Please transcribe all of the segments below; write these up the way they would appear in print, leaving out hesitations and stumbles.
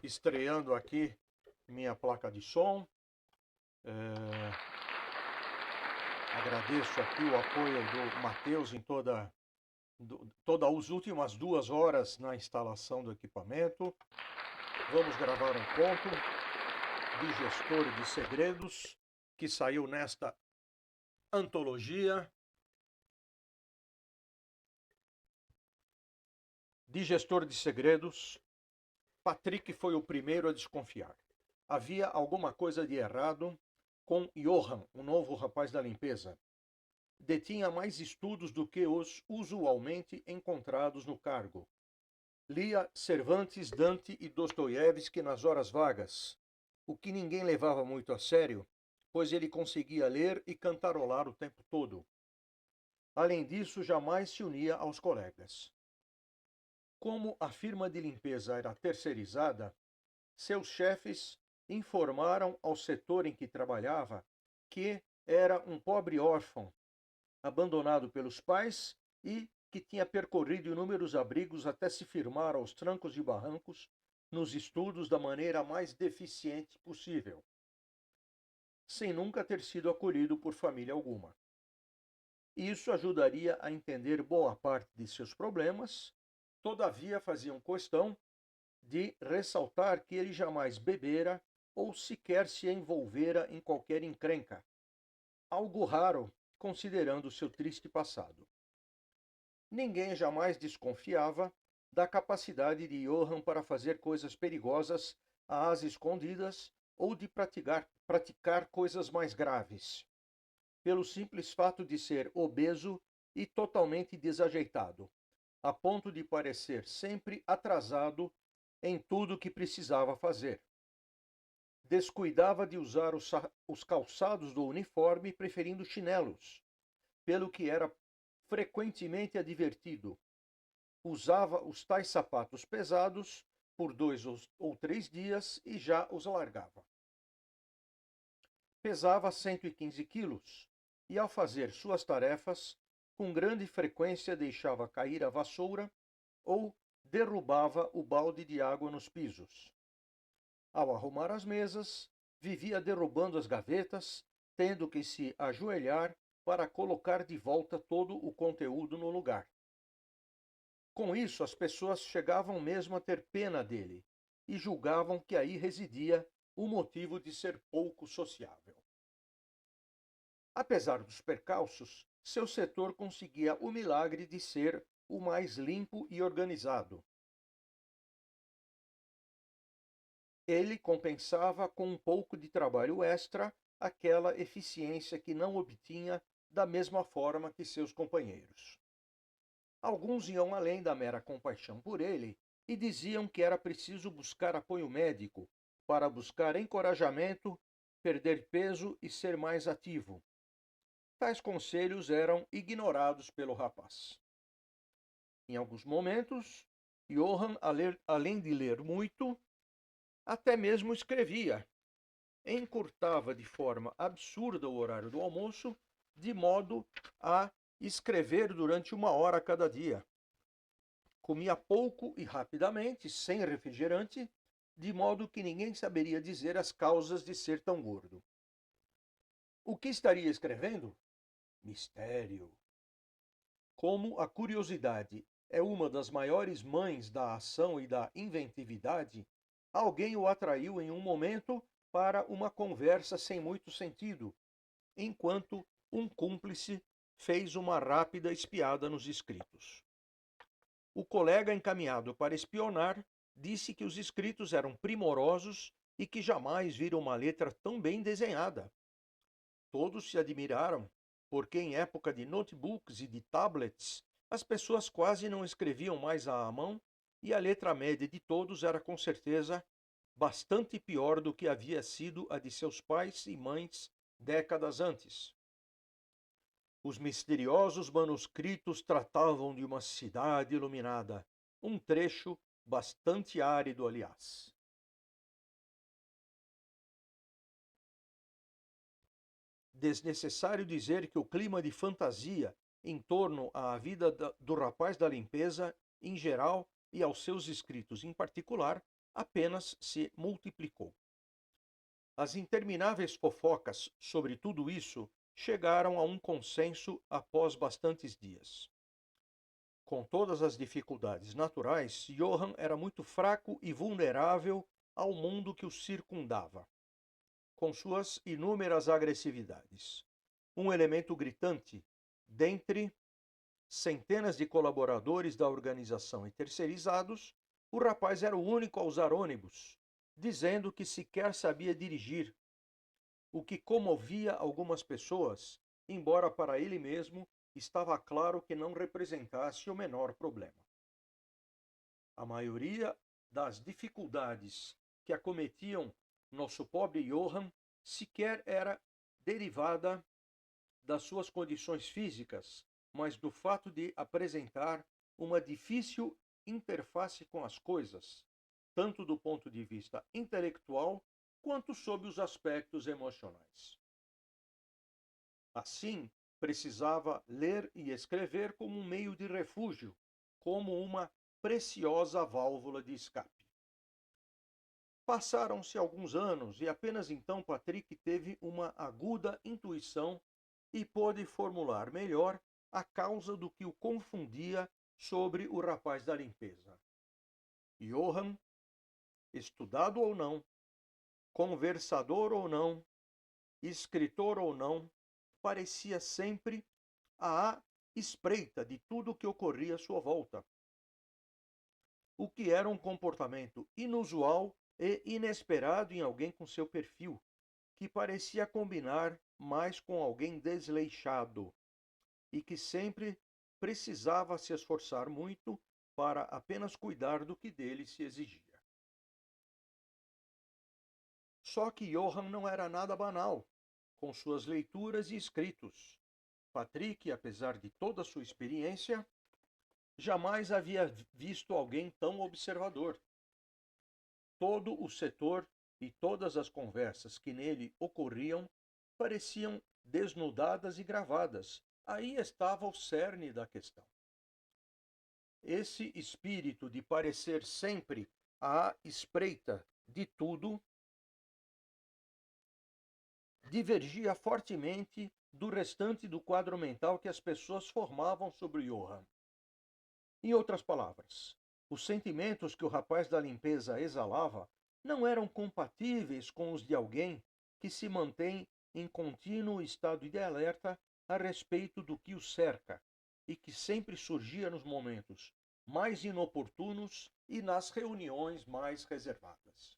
estreando aqui minha placa de som. Agradeço aqui o apoio do Matheus em todas as últimas 2 horas na instalação do equipamento. Vamos gravar um conto de Gestor de Segredos que saiu nesta antologia de Gestor de Segredos. Patrick foi o primeiro a desconfiar. Havia alguma coisa de errado com Johann, o novo rapaz da limpeza. Detinha mais estudos do que os usualmente encontrados no cargo. Lia Cervantes, Dante e Dostoiévski nas horas vagas, o que ninguém levava muito a sério, pois ele conseguia ler e cantarolar o tempo todo. Além disso, jamais se unia aos colegas. Como a firma de limpeza era terceirizada, seus chefes informaram ao setor em que trabalhava que era um pobre órfão, abandonado pelos pais e que tinha percorrido inúmeros abrigos até se firmar aos trancos e barrancos nos estudos da maneira mais deficiente possível, sem nunca ter sido acolhido por família alguma. Isso ajudaria a entender boa parte de seus problemas, todavia faziam questão de ressaltar que ele jamais bebera ou sequer se envolvera em qualquer encrenca, algo raro considerando seu triste passado. Ninguém jamais desconfiava da capacidade de Johann para fazer coisas perigosas às escondidas ou de praticar coisas mais graves, pelo simples fato de ser obeso e totalmente desajeitado, a ponto de parecer sempre atrasado em tudo que precisava fazer. Descuidava de usar os calçados do uniforme, preferindo chinelos, pelo que era frequentemente advertido. Usava os tais sapatos pesados por 2 ou 3 dias e já os largava. Pesava 115 quilos e, ao fazer suas tarefas, com grande frequência deixava cair a vassoura ou derrubava o balde de água nos pisos. Ao arrumar as mesas, vivia derrubando as gavetas, tendo que se ajoelhar para colocar de volta todo o conteúdo no lugar. Com isso, as pessoas chegavam mesmo a ter pena dele e julgavam que aí residia o motivo de ser pouco sociável. Apesar dos percalços, seu setor conseguia o milagre de ser o mais limpo e organizado. Ele compensava com um pouco de trabalho extra aquela eficiência que não obtinha da mesma forma que seus companheiros. Alguns iam além da mera compaixão por ele e diziam que era preciso buscar apoio médico para buscar encorajamento, perder peso e ser mais ativo. Tais conselhos eram ignorados pelo rapaz. Em alguns momentos, Johann, além de ler muito, até mesmo escrevia. Encurtava de forma absurda o horário do almoço, de modo a escrever durante 1 hora cada dia. Comia pouco e rapidamente, sem refrigerante, de modo que ninguém saberia dizer as causas de ser tão gordo. O que estaria escrevendo? Mistério. Como a curiosidade é uma das maiores mães da ação e da inventividade, alguém o atraiu em um momento para uma conversa sem muito sentido, enquanto um cúmplice fez uma rápida espiada nos escritos. O colega encaminhado para espionar disse que os escritos eram primorosos e que jamais viram uma letra tão bem desenhada. Todos se admiraram, porque em época de notebooks e de tablets, as pessoas quase não escreviam mais à mão e a letra média de todos era com certeza bastante pior do que havia sido a de seus pais e mães décadas antes. Os misteriosos manuscritos tratavam de uma cidade iluminada, um trecho bastante árido, aliás. Desnecessário dizer que o clima de fantasia em torno à vida do rapaz da limpeza, em geral, e aos seus escritos em particular, apenas se multiplicou. As intermináveis fofocas sobre tudo isso chegaram a um consenso após bastantes dias. Com todas as dificuldades naturais, Johann era muito fraco e vulnerável ao mundo que o circundava, com suas inúmeras agressividades. Um elemento gritante dentre centenas de colaboradores da organização e terceirizados, o rapaz era o único a usar ônibus, dizendo que sequer sabia dirigir, o que comovia algumas pessoas, embora para ele mesmo estava claro que não representasse o menor problema. A maioria das dificuldades que acometiam nosso pobre Johann sequer era derivada das suas condições físicas, mas do fato de apresentar uma difícil interface com as coisas, tanto do ponto de vista intelectual quanto sob os aspectos emocionais. Assim, precisava ler e escrever como um meio de refúgio, como uma preciosa válvula de escape. Passaram-se alguns anos e apenas então Patrick teve uma aguda intuição e pôde formular melhor a causa do que o confundia sobre o rapaz da limpeza. Johann, estudado ou não, conversador ou não, escritor ou não, parecia sempre à espreita de tudo o que ocorria à sua volta, o que era um comportamento inusual e inesperado em alguém com seu perfil, que parecia combinar mais com alguém desleixado e que sempre precisava se esforçar muito para apenas cuidar do que dele se exigia. Só que Johann não era nada banal, com suas leituras e escritos. Patrick, apesar de toda a sua experiência, jamais havia visto alguém tão observador. Todo o setor e todas as conversas que nele ocorriam pareciam desnudadas e gravadas. Aí estava o cerne da questão. Esse espírito de parecer sempre à espreita de tudo divergia fortemente do restante do quadro mental que as pessoas formavam sobre Johann. Em outras palavras, os sentimentos que o rapaz da limpeza exalava não eram compatíveis com os de alguém que se mantém em contínuo estado de alerta a respeito do que o cerca e que sempre surgia nos momentos mais inoportunos e nas reuniões mais reservadas.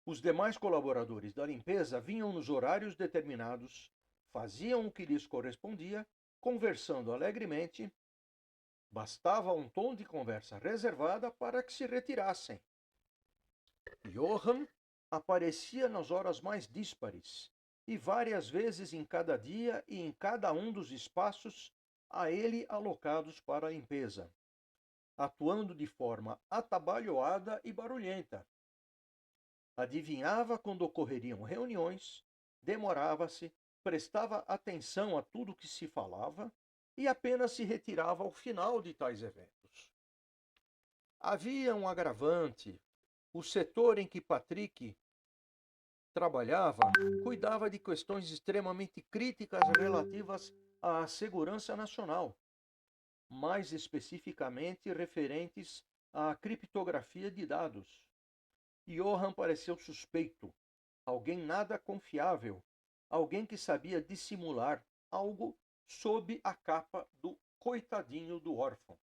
Os demais colaboradores da limpeza vinham nos horários determinados, faziam o que lhes correspondia, conversando alegremente. Bastava um tom de conversa reservada para que se retirassem. Johann aparecia nas horas mais díspares e várias vezes em cada dia e em cada um dos espaços a ele alocados para a limpeza, atuando de forma atabalhoada e barulhenta. Adivinhava quando ocorreriam reuniões, demorava-se, prestava atenção a tudo que se falava e apenas se retirava ao final de tais eventos. Havia um agravante. O setor em que Patrick trabalhava cuidava de questões extremamente críticas relativas à segurança nacional, mais especificamente referentes à criptografia de dados. Johann pareceu suspeito, alguém nada confiável, alguém que sabia dissimular algo sob a capa do coitadinho do órfão.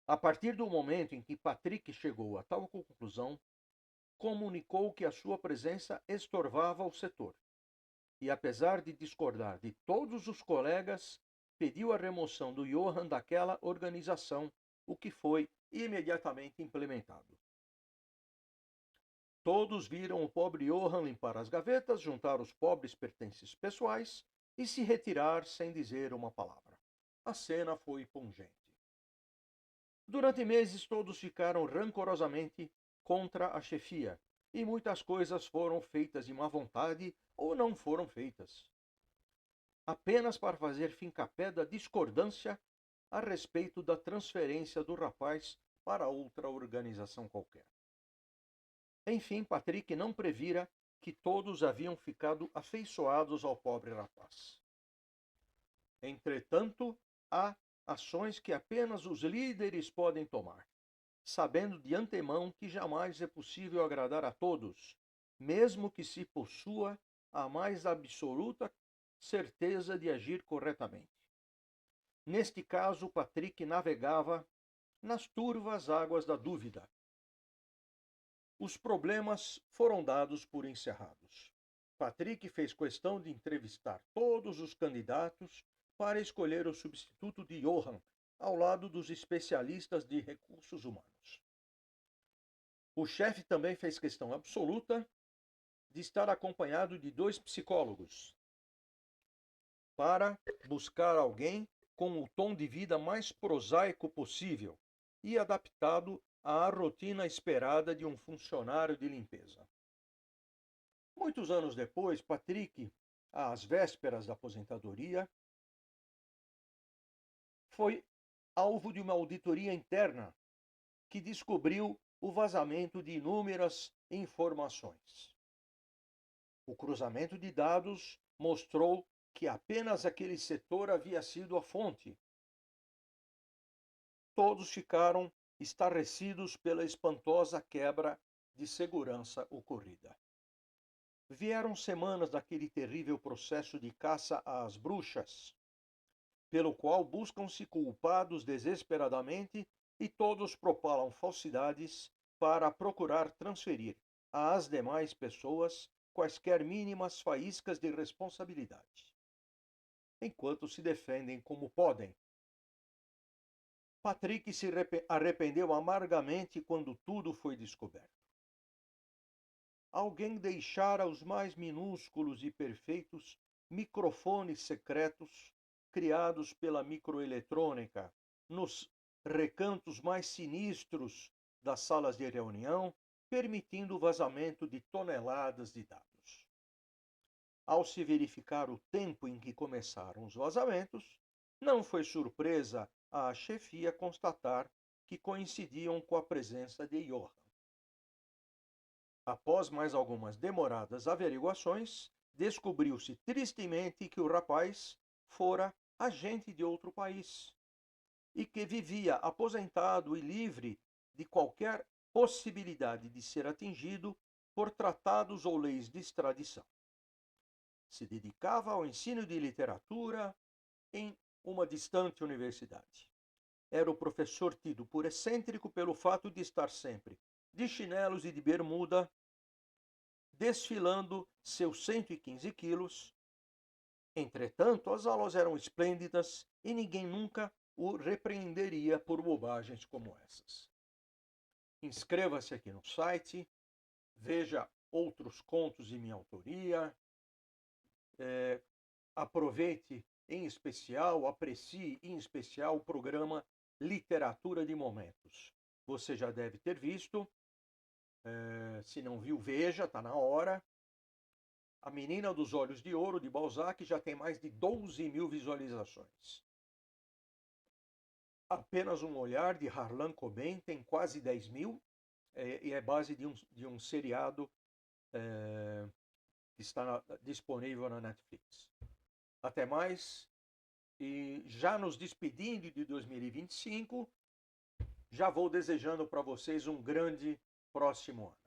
A partir do momento em que Patrick chegou a tal conclusão, comunicou que a sua presença estorvava o setor. E apesar de discordar de todos os colegas, pediu a remoção do Johann daquela organização, o que foi imediatamente implementado. Todos viram o pobre Johann limpar as gavetas, juntar os pobres pertences pessoais e se retirar sem dizer uma palavra. A cena foi pungente. Durante meses todos ficaram rancorosamente contra a chefia, e muitas coisas foram feitas de má vontade ou não foram feitas, apenas para fazer fincapé da discordância a respeito da transferência do rapaz para outra organização qualquer. Enfim, Patrick não previra que todos haviam ficado afeiçoados ao pobre rapaz. Entretanto, há ações que apenas os líderes podem tomar, sabendo de antemão que jamais é possível agradar a todos, mesmo que se possua a mais absoluta certeza de agir corretamente. Neste caso, Patrick navegava nas turvas águas da dúvida. Os problemas foram dados por encerrados. Patrick fez questão de entrevistar todos os candidatos para escolher o substituto de Johann, ao lado dos especialistas de recursos humanos. O chefe também fez questão absoluta de estar acompanhado de 2 psicólogos, para buscar alguém com o tom de vida mais prosaico possível e adaptado à rotina esperada de um funcionário de limpeza. Muitos anos depois, Patrick, às vésperas da aposentadoria, foi alvo de uma auditoria interna que descobriu o vazamento de inúmeras informações. O cruzamento de dados mostrou que apenas aquele setor havia sido a fonte. Todos ficaram estarrecidos pela espantosa quebra de segurança ocorrida. Vieram semanas daquele terrível processo de caça às bruxas, pelo qual buscam-se culpados desesperadamente e todos propalam falsidades para procurar transferir às demais pessoas quaisquer mínimas faíscas de responsabilidade, enquanto se defendem como podem. Patrick se arrependeu amargamente quando tudo foi descoberto. Alguém deixara os mais minúsculos e perfeitos microfones secretos criados pela microeletrônica nos recantos mais sinistros das salas de reunião, permitindo o vazamento de toneladas de dados. Ao se verificar o tempo em que começaram os vazamentos, não foi surpresa à chefia constatar que coincidiam com a presença de Johann. Após mais algumas demoradas averiguações, descobriu-se tristemente que o rapaz fora agente de outro país e que vivia aposentado e livre de qualquer possibilidade de ser atingido por tratados ou leis de extradição. Se dedicava ao ensino de literatura em uma distante universidade. Era o professor tido por excêntrico pelo fato de estar sempre de chinelos e de bermuda, desfilando seus 115 quilos. Entretanto, as aulas eram esplêndidas e ninguém nunca o repreenderia por bobagens como essas. Inscreva-se aqui no site, veja outros contos de minha autoria, aproveite em especial, aprecie em especial o programa Literatura de Momentos. Você já deve ter visto, se não viu, veja, está na hora. A Menina dos Olhos de Ouro, de Balzac, já tem mais de 12.000 visualizações. Apenas um Olhar, de Harlan Coben, tem quase 10.000, e é base de um seriado que está disponível na Netflix. Até mais, e já nos despedindo de 2025, já vou desejando para vocês um grande próximo ano.